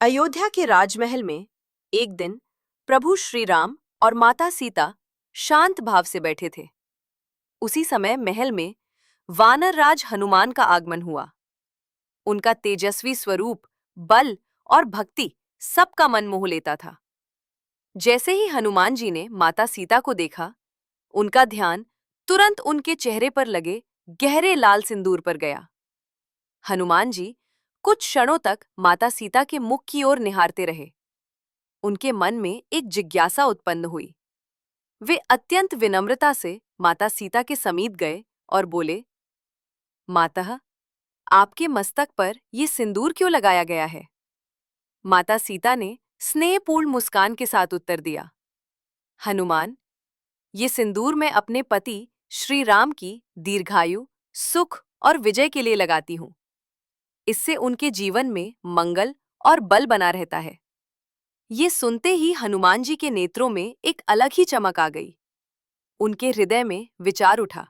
अयोध्या के राजमहल में एक दिन प्रभु श्री राम और माता सीता शांत भाव से बैठे थे। उसी समय महल में वानर राज हनुमान का आगमन हुआ। उनका तेजस्वी स्वरूप, बल और भक्ति सबका मन मोह लेता था। जैसे ही हनुमान जी ने माता सीता को देखा, उनका ध्यान तुरंत उनके चेहरे पर लगे गहरे लाल सिंदूर पर गया। हनुमान जी कुछ क्षणों तक माता सीता के मुख की ओर निहारते रहे। उनके मन में एक जिज्ञासा उत्पन्न हुई। वे अत्यंत विनम्रता से माता सीता के समीप गए और बोले, माता, आपके मस्तक पर ये सिंदूर क्यों लगाया गया है? माता सीता ने स्नेहपूर्ण मुस्कान के साथ उत्तर दिया, हनुमान, ये सिंदूर मैं अपने पति श्री राम की दीर्घायु, सुख और विजय के लिए लगाती हूँ। इससे उनके जीवन में मंगल और बल बना रहता है। ये सुनते ही हनुमान जी के नेत्रों में एक अलग ही चमक आ गई। उनके हृदय में विचार उठा,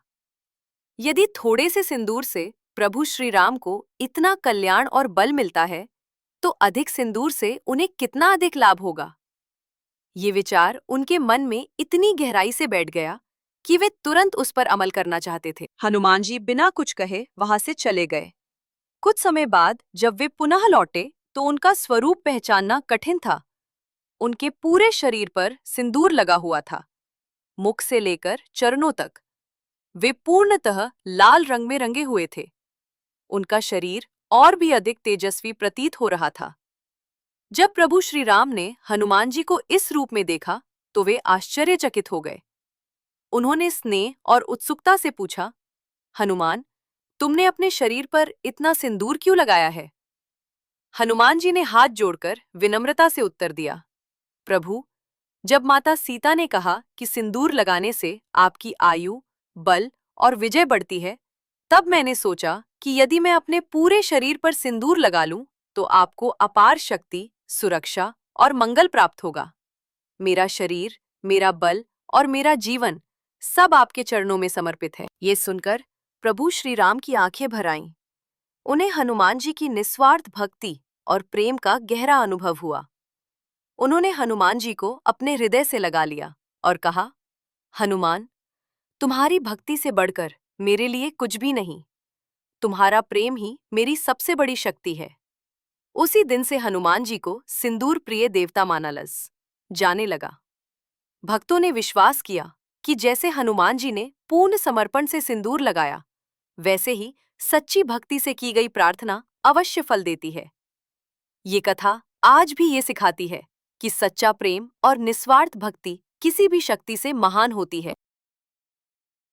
यदि थोड़े से सिंदूर से प्रभु श्री राम को इतना कल्याण और बल मिलता है, तो अधिक सिंदूर से उन्हें कितना अधिक लाभ होगा। ये विचार उनके मन में इतनी गहराई से बैठ गया कि वे तुरंत उस पर अमल करना चाहते थे। हनुमान जी बिना कुछ कहे वहां से चले गए। कुछ समय बाद जब वे पुनः लौटे तो उनका स्वरूप पहचानना कठिन था। उनके पूरे शरीर पर सिंदूर लगा हुआ था, मुख से लेकर चरणों तक। वे पूर्णतः लाल रंग में रंगे हुए थे। उनका शरीर और भी अधिक तेजस्वी प्रतीत हो रहा था। जब प्रभु श्री राम ने हनुमान जी को इस रूप में देखा तो वे आश्चर्यचकित हो गए। उन्होंने स्नेह और उत्सुकता से पूछा, हनुमान, तुमने अपने शरीर पर इतना सिंदूर क्यों लगाया है? हनुमान जी ने हाथ जोड़कर विनम्रता से उत्तर दिया, प्रभु, जब माता सीता ने कहा कि सिंदूर लगाने से आपकी आयु, बल और विजय बढ़ती है, तब मैंने सोचा कि यदि मैं अपने पूरे शरीर पर सिंदूर लगा लूं, तो आपको अपार शक्ति, सुरक्षा और मंगल प्राप्त होगा। मेरा शरीर, मेरा बल और मेरा जीवन सब आपके चरणों में समर्पित है। ये सुनकर प्रभु श्री राम की आंखें भर आईं। उन्हें हनुमान जी की निस्वार्थ भक्ति और प्रेम का गहरा अनुभव हुआ। उन्होंने हनुमान जी को अपने हृदय से लगा लिया और कहा, हनुमान, तुम्हारी भक्ति से बढ़कर मेरे लिए कुछ भी नहीं। तुम्हारा प्रेम ही मेरी सबसे बड़ी शक्ति है। उसी दिन से हनुमान जी को सिंदूर प्रिय देवता माना जाने लगा। भक्तों ने विश्वास किया कि जैसे हनुमान जी ने पूर्ण समर्पण से सिंदूर लगाया, वैसे ही सच्ची भक्ति से की गई प्रार्थना अवश्य फल देती है। ये कथा आज भी ये सिखाती है कि सच्चा प्रेम और निस्वार्थ भक्ति किसी भी शक्ति से महान होती है।